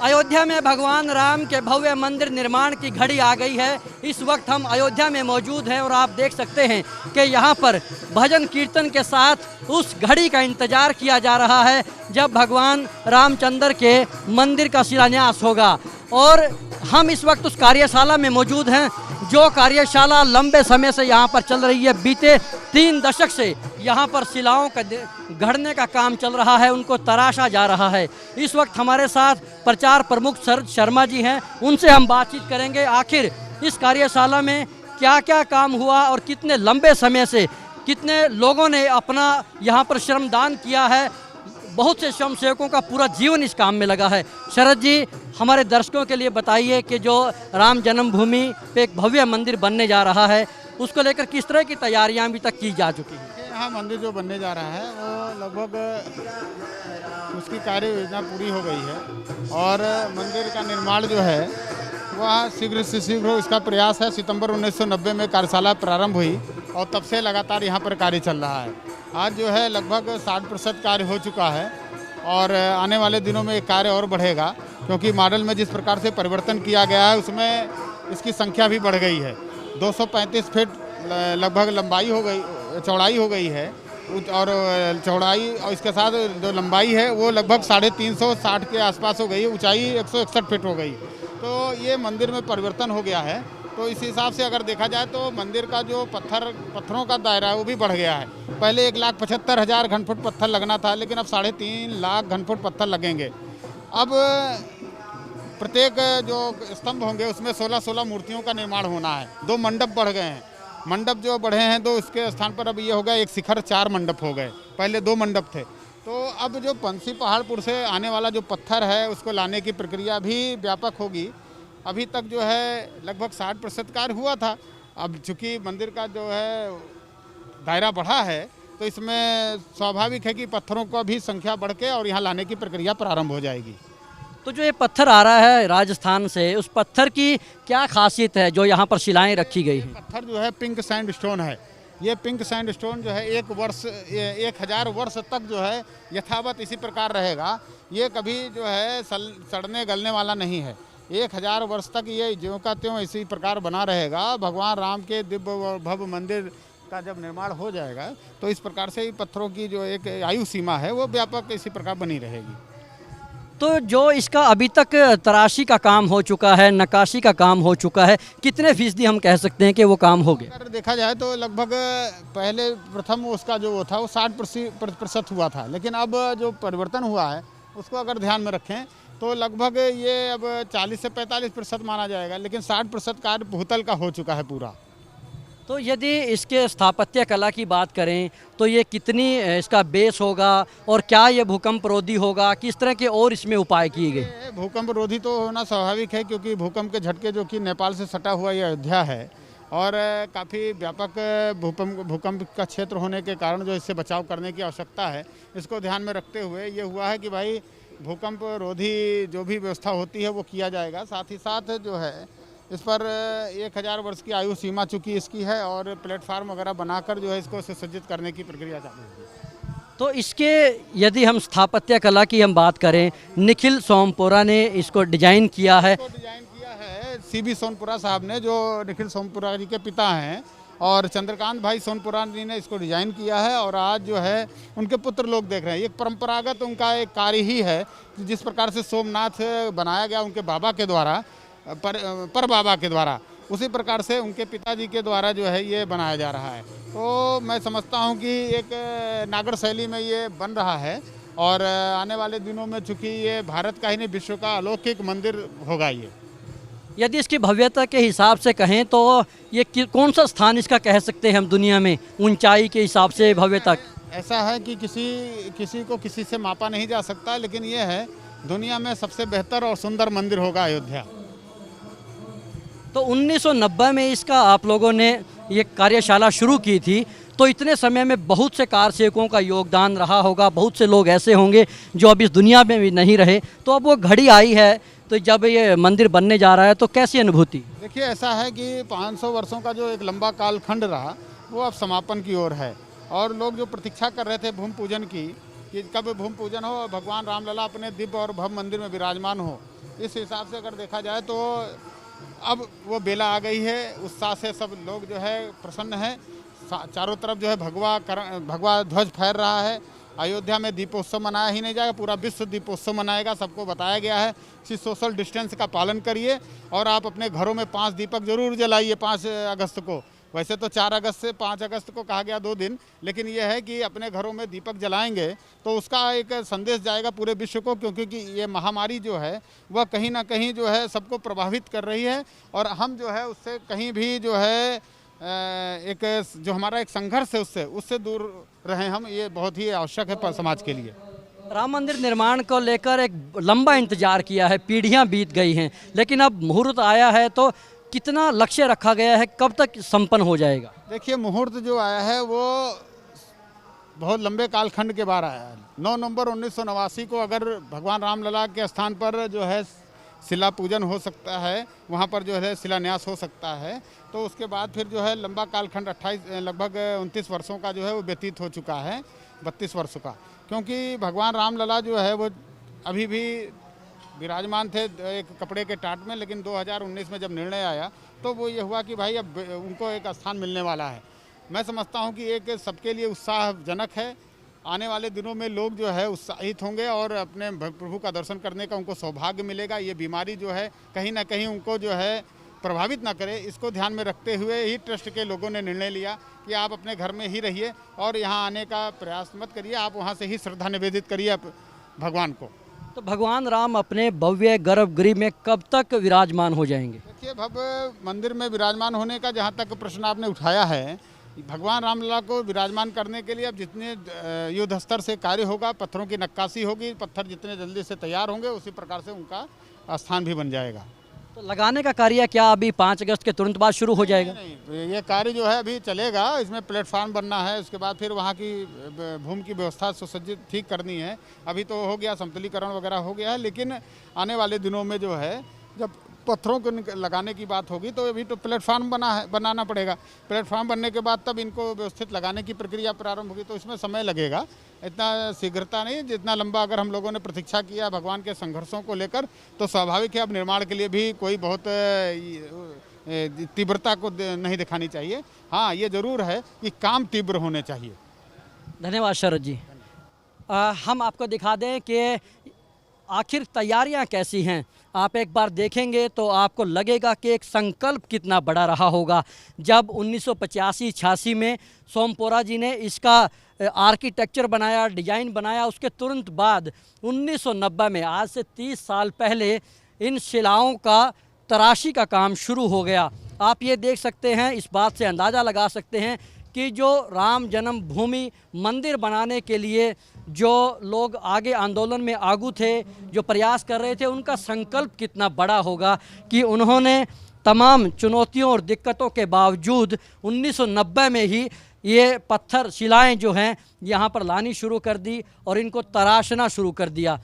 अयोध्या में भगवान राम के भव्य मंदिर निर्माण की घड़ी आ गई है। इस वक्त हम अयोध्या में मौजूद हैं और आप देख सकते हैं कि यहाँ पर भजन कीर्तन के साथ उस घड़ी का इंतजार किया जा रहा है जब भगवान रामचंद्र के मंदिर का शिलान्यास होगा। और हम इस वक्त उस कार्यशाला में मौजूद हैं जो कार्यशाला लंबे समय से यहाँ पर चल रही है। बीते 3 दशक से यहाँ पर शिलाओं का गढ़ने का काम चल रहा है, उनको तराशा जा रहा है। इस वक्त हमारे साथ प्रचार प्रमुख शरद शर्मा जी हैं, उनसे हम बातचीत करेंगे आखिर इस कार्यशाला में क्या क्या काम हुआ और कितने लंबे समय से कितने लोगों ने अपना यहाँ पर श्रमदान किया है। बहुत से स्वयंसेवकों का पूरा जीवन इस काम में लगा है। शरद जी, हमारे दर्शकों के लिए बताइए कि जो राम जन्मभूमि पे एक भव्य मंदिर बनने जा रहा है उसको लेकर किस तरह की तैयारियां अभी तक की जा चुकी हैं? यहाँ मंदिर जो बनने जा रहा है वो लगभग उसकी कार्य योजना पूरी हो गई है और मंदिर का निर्माण जो है वह शीघ्र से शीघ्र हो इसका प्रयास है। सितंबर 1990 में कार्यशाला प्रारंभ हुई और तब से लगातार यहाँ पर कार्य चल रहा है। आज जो है लगभग 60% कार्य हो चुका है और आने वाले दिनों में ये कार्य और बढ़ेगा क्योंकि मॉडल में जिस प्रकार से परिवर्तन किया गया है उसमें इसकी संख्या भी बढ़ गई है। 235 फीट लगभग लंबाई हो गई, चौड़ाई हो गई है और चौड़ाई और इसके साथ जो लंबाई है वो लगभग 350 के आसपास हो गई, ऊंचाई 161 फीट हो गई। तो ये मंदिर में परिवर्तन हो गया है। तो इस हिसाब से अगर देखा जाए तो मंदिर का जो पत्थरों का दायरा है वो भी बढ़ गया है। पहले 1,75,000 घनफुट पत्थर लगना था लेकिन अब 3.5 लाख घनफुट पत्थर लगेंगे। अब प्रत्येक जो स्तंभ होंगे उसमें 16-16 मूर्तियों का निर्माण होना है। 2 मंडप बढ़ गए हैं। मंडप जो बढ़े हैं तो इसके स्थान पर अब ये हो गया एक शिखर 4 मंडप हो गए, पहले 2 मंडप थे। तो अब जो पंसी पहाड़पुर से आने वाला जो पत्थर है उसको लाने की प्रक्रिया भी व्यापक होगी। अभी तक जो है लगभग 60% कार्य हुआ था। अब चूँकि मंदिर का जो है दायरा बढ़ा है तो इसमें स्वाभाविक है कि पत्थरों का भी संख्या बढ़ के और यहाँ लाने की प्रक्रिया प्रारंभ हो जाएगी। तो जो ये पत्थर आ रहा है राजस्थान से, उस पत्थर की क्या खासियत है जो यहाँ पर शिलाएं रखी गई हैं? पत्थर जो है पिंक सैंड स्टोन है। ये पिंक सैंड स्टोन जो है 1000 वर्ष तक जो है यथावत इसी प्रकार रहेगा। ये कभी जो है सड़ने गलने वाला नहीं है। 1000 वर्ष तक ये ज्यों का त्यों इसी प्रकार बना रहेगा। भगवान राम के दिव्य भव्य मंदिर का जब निर्माण हो जाएगा तो इस प्रकार से ही पत्थरों की जो एक आयु सीमा है वो व्यापक इसी प्रकार बनी रहेगी। तो जो इसका अभी तक तराशी का काम हो चुका है, नक्काशी का काम हो चुका है, कितने फीसदी हम कह सकते हैं कि वो काम हो गया? अगर देखा जाए तो लगभग पहले प्रथम उसका जो वो था वो 60% हुआ था, लेकिन अब जो परिवर्तन हुआ है उसको अगर ध्यान में रखें तो लगभग ये अब 40 से 45% माना जाएगा, लेकिन 60% कार्य भूतल का हो चुका है पूरा। तो यदि इसके स्थापत्य कला की बात करें तो ये कितनी इसका बेस होगा और क्या ये भूकंप रोधी होगा, किस तरह के और इसमें उपाय किए गए? भूकंप रोधी तो होना स्वाभाविक है क्योंकि भूकंप के झटके जो कि नेपाल से सटा हुआ ये अयोध्या है और काफ़ी व्यापक भूकंप का क्षेत्र होने के कारण जो इससे बचाव करने की आवश्यकता है, इसको ध्यान में रखते हुए ये हुआ है कि भाई भूकंप रोधी जो भी व्यवस्था होती है वो किया जाएगा। साथ ही साथ जो है इस पर 1000 वर्ष की आयु सीमा चूँकि इसकी है और प्लेटफार्म वगैरह बनाकर जो है इसको सुसज्जित करने की प्रक्रिया चालू होगी। तो इसके यदि हम स्थापत्य कला की हम बात करें, निखिल सोमपुरा ने इसको डिजाइन किया है। डिजाइन किया है CB सोमपुरा साहब ने, जो निखिल सोमपुरा जी के पिता हैं, और चंद्रकांत भाई सोमपुरा जी ने इसको डिजाइन किया है और आज जो है उनके पुत्र लोग देख रहे हैं। एक परंपरागत उनका एक कार्य ही है जिस प्रकार से सोमनाथ बनाया गया उनके बाबा के द्वारा, पर बाबा के द्वारा, उसी प्रकार से उनके पिताजी के द्वारा जो है ये बनाया जा रहा है। तो मैं समझता हूँ कि एक नागर शैली में ये बन रहा है और आने वाले दिनों में चूँकि ये भारत का ही नहीं विश्व का अलौकिक मंदिर होगा। ये यदि इसकी भव्यता के हिसाब से कहें तो ये कौन सा स्थान इसका कह सकते हैं हम दुनिया में ऊंचाई के हिसाब से भव्यता? ऐसा है कि किसी को किसी से मापा नहीं जा सकता, लेकिन ये है दुनिया में सबसे बेहतर और सुंदर मंदिर होगा अयोध्या। तो 1990 में इसका आप लोगों ने ये कार्यशाला शुरू की थी, तो इतने समय में बहुत से कारसेवकों का योगदान रहा होगा, बहुत से लोग ऐसे होंगे जो अब इस दुनिया में भी नहीं रहे। तो अब वो घड़ी आई है, तो जब ये मंदिर बनने जा रहा है तो कैसी अनुभूति? देखिए, ऐसा है कि 500 वर्षों का जो एक लंबा कालखंड रहा वो अब समापन की ओर है और लोग जो प्रतीक्षा कर रहे थे भूमि पूजन की कि कब भूमि पूजन हो, भगवान रामलला अपने दिव्य और भव्य मंदिर में विराजमान हो, इस हिसाब से अगर देखा जाए तो अब वो बेला आ गई है, उत्साह से सब लोग जो है प्रसन्न हैं। चारों तरफ जो है भगवा ध्वज फहर रहा है। अयोध्या में दीपोत्सव मनाया ही नहीं जाएगा, पूरा विश्व दीपोत्सव मनाएगा। सबको बताया गया है कि सोशल डिस्टेंस का पालन करिए और आप अपने घरों में 5 दीपक जरूर जलाइए 5 अगस्त को। वैसे तो 4 अगस्त से 5 अगस्त को कहा गया 2 दिन, लेकिन यह है कि अपने घरों में दीपक जलाएंगे तो उसका एक संदेश जाएगा पूरे विश्व को, क्योंकि ये महामारी जो है वह कहीं ना कहीं जो है सबको प्रभावित कर रही है और हम जो है उससे कहीं भी जो है एक जो हमारा एक संघर्ष है उससे दूर रहें हम। ये बहुत ही आवश्यक है समाज के लिए। राम मंदिर निर्माण को लेकर एक लंबा इंतजार किया है, पीढ़ियां बीत गई हैं, लेकिन अब मुहूर्त आया है तो कितना लक्ष्य रखा गया है, कब तक संपन्न हो जाएगा? देखिए, मुहूर्त जो आया है वो बहुत लंबे कालखंड के बाद आया है। 9 नवंबर 1989 को अगर भगवान रामलला के स्थान पर जो है शिला पूजन हो सकता है, वहाँ पर जो है शिलान्यास हो सकता है, तो उसके बाद फिर जो है लंबा कालखंड 28 लगभग 29 वर्षों का जो है वो व्यतीत हो चुका है, 32 वर्षों का, क्योंकि भगवान रामलला जो है वो अभी भी विराजमान थे एक कपड़े के टाट में। लेकिन 2019 में जब निर्णय आया तो वो ये हुआ कि भाई अब उनको एक स्थान मिलने वाला है। मैं समझता हूँ कि एक सबके लिए उत्साहजनक है। आने वाले दिनों में लोग जो है उत्साहित होंगे और अपने प्रभु का दर्शन करने का उनको सौभाग्य मिलेगा। ये बीमारी जो है कहीं ना कहीं उनको जो है प्रभावित ना करे, इसको ध्यान में रखते हुए ही ट्रस्ट के लोगों ने निर्णय लिया कि आप अपने घर में ही रहिए और यहाँ आने का प्रयास मत करिए, आप वहाँ से ही श्रद्धा निवेदित करिए भगवान को। तो भगवान राम अपने भव्य गर्भगृह में कब तक विराजमान हो जाएंगे? देखिए, भव्य मंदिर में विराजमान होने का जहाँ तक प्रश्न आपने उठाया है, भगवान रामलला को विराजमान करने के लिए अब जितने युद्ध स्तर से कार्य होगा, पत्थरों की नक्काशी होगी, पत्थर जितने जल्दी से तैयार होंगे उसी प्रकार से उनका स्थान भी बन जाएगा। तो लगाने का कार्य क्या अभी 5 अगस्त के तुरंत बाद शुरू हो जाएगा? नहीं, तो ये कार्य जो है अभी चलेगा। इसमें प्लेटफार्म बनना है, उसके बाद फिर वहाँ की भूमि की व्यवस्था सुसज्जित ठीक करनी है। अभी तो हो गया, समतलीकरण वगैरह हो गया है, लेकिन आने वाले दिनों में जो है जब पत्थरों को लगाने की बात होगी तो अभी तो प्लेटफार्म बनाना पड़ेगा। प्लेटफार्म बनने के बाद तब इनको व्यवस्थित लगाने की प्रक्रिया प्रारंभ होगी, तो इसमें समय लगेगा, इतना शीघ्रता नहीं। जितना लंबा अगर हम लोगों ने प्रतीक्षा किया भगवान के संघर्षों को लेकर, तो स्वाभाविक है अब निर्माण के लिए भी कोई बहुत तीव्रता को नहीं दिखानी चाहिए। हाँ, ये जरूर है कि काम तीव्र होने चाहिए। धन्यवाद शरद जी। हम आपको दिखा दें कि आखिर तैयारियां कैसी हैं। आप एक बार देखेंगे तो आपको लगेगा कि एक संकल्प कितना बड़ा रहा होगा। जब 1985-86 में सोमपुरा जी ने इसका आर्किटेक्चर बनाया, डिज़ाइन बनाया, उसके तुरंत बाद 1990 में, आज से 30 साल पहले, इन शिलाओं का तराशी का काम शुरू हो गया। आप ये देख सकते हैं, इस बात से अंदाज़ा लगा सकते हैं कि जो राम जन्मभूमि मंदिर बनाने के लिए जो लोग आगे आंदोलन में आगू थे, जो प्रयास कर रहे थे, उनका संकल्प कितना बड़ा होगा कि उन्होंने तमाम चुनौतियों और दिक्कतों के बावजूद 1990 में ही ये पत्थर शिलाएं जो हैं यहाँ पर लानी शुरू कर दी और इनको तराशना शुरू कर दिया।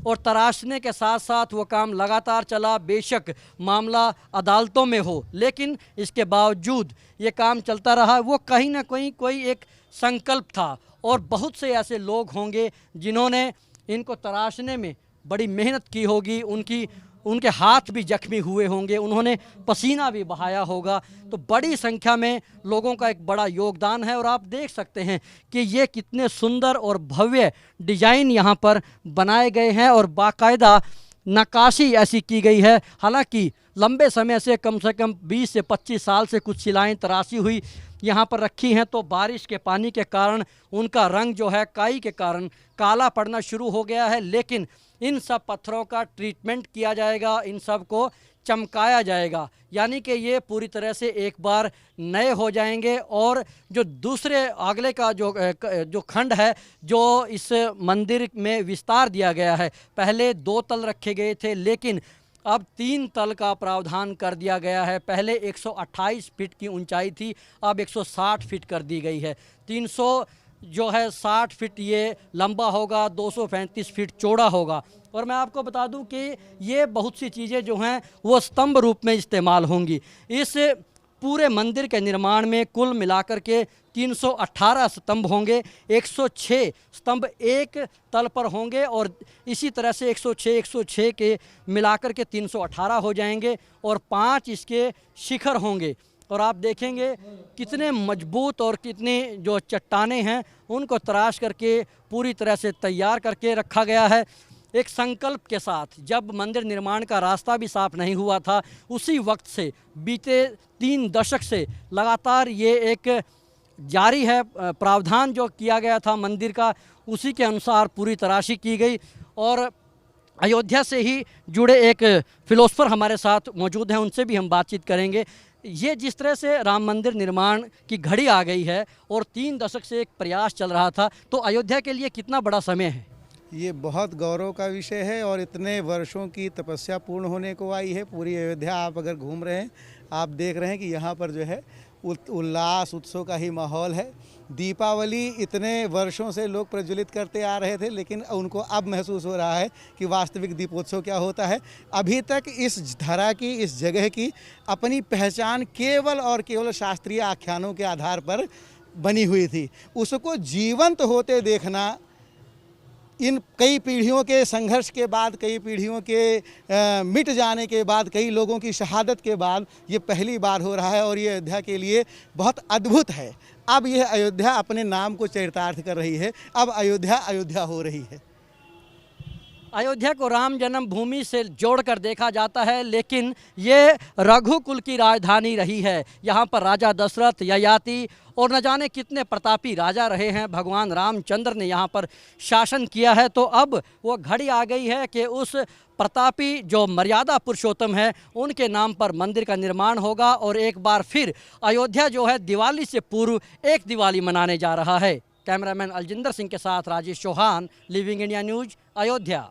और तराशने के साथ साथ वो काम लगातार चला। बेशक मामला अदालतों में हो, लेकिन इसके बावजूद ये काम चलता रहा। वो कहीं ना कहीं कोई एक संकल्प था और बहुत से ऐसे लोग होंगे जिन्होंने इनको तराशने में बड़ी मेहनत की होगी, उनके हाथ भी जख्मी हुए होंगे, उन्होंने पसीना भी बहाया होगा। तो बड़ी संख्या में लोगों का एक बड़ा योगदान है और आप देख सकते हैं कि ये कितने सुंदर और भव्य डिज़ाइन यहाँ पर बनाए गए हैं और बाकायदा नक्काशी ऐसी की गई है। हालांकि लंबे समय से कम 20 से 25 साल से कुछ शिलाएँ तराशी हुई यहाँ पर रखी हैं, तो बारिश के पानी के कारण उनका रंग जो है काई के कारण काला पड़ना शुरू हो गया है। लेकिन इन सब पत्थरों का ट्रीटमेंट किया जाएगा, इन सब को चमकाया जाएगा, यानी कि ये पूरी तरह से एक बार नए हो जाएंगे। और जो दूसरे अगले का जो खंड है, जो इस मंदिर में विस्तार दिया गया है, पहले 2 तल रखे गए थे, लेकिन अब 3 तल का प्रावधान कर दिया गया है। पहले 128 फीट की ऊंचाई थी, अब 160 फीट कर दी गई है। 360 फीट ये लंबा होगा, 235 फीट चौड़ा होगा। और मैं आपको बता दूं कि ये बहुत सी चीज़ें जो हैं वो स्तंभ रूप में इस्तेमाल होंगी। इस पूरे मंदिर के निर्माण में कुल मिलाकर के 318 स्तंभ होंगे। 106 स्तंभ एक तल पर होंगे और इसी तरह से 106 के मिलाकर के 318 हो जाएंगे और 5 इसके शिखर होंगे। और आप देखेंगे कितने मजबूत और कितने जो चट्टानें हैं उनको तराश करके पूरी तरह से तैयार करके रखा गया है। एक संकल्प के साथ, जब मंदिर निर्माण का रास्ता भी साफ नहीं हुआ था, उसी वक्त से बीते 3 दशक से लगातार ये एक जारी है प्रावधान जो किया गया था मंदिर का, उसी के अनुसार पूरी तराशी की गई। और अयोध्या से ही जुड़े एक फिलोसफर हमारे साथ मौजूद हैं, उनसे भी हम बातचीत करेंगे। ये जिस तरह से राम मंदिर निर्माण की घड़ी आ गई है और 3 दशक से एक प्रयास चल रहा था, तो अयोध्या के लिए कितना बड़ा समय है? ये बहुत गौरव का विषय है और इतने वर्षों की तपस्या पूर्ण होने को आई है। पूरी अयोध्या आप अगर घूम रहे हैं, आप देख रहे हैं कि यहाँ पर जो है उल्लास उत्सव का ही माहौल है। दीपावली इतने वर्षों से लोग प्रज्वलित करते आ रहे थे, लेकिन उनको अब महसूस हो रहा है कि वास्तविक दीपोत्सव क्या होता है। अभी तक इस धरा की, इस जगह की अपनी पहचान केवल और केवल शास्त्रीय आख्यानों के आधार पर बनी हुई थी। उसको जीवंत होते देखना इन कई पीढ़ियों के संघर्ष के बाद, कई पीढ़ियों के मिट जाने के बाद, कई लोगों की शहादत के बाद ये पहली बार हो रहा है और ये अयोध्या के लिए बहुत अद्भुत है। अब यह अयोध्या अपने नाम को चरितार्थ कर रही है। अब अयोध्या अयोध्या हो रही है। अयोध्या को राम जन्मभूमि से जोड़कर देखा जाता है, लेकिन ये रघुकुल की राजधानी रही है। यहाँ पर राजा दशरथ, ययाति और न जाने कितने प्रतापी राजा रहे हैं। भगवान रामचंद्र ने यहाँ पर शासन किया है। तो अब वो घड़ी आ गई है कि उस प्रतापी जो मर्यादा पुरुषोत्तम है उनके नाम पर मंदिर का निर्माण होगा और एक बार फिर अयोध्या जो है दिवाली से पूर्व एक दिवाली मनाने जा रहा है। कैमरामैन अलजिंदर सिंह के साथ Rajesh Chauhan, Living India News, Ayodhya.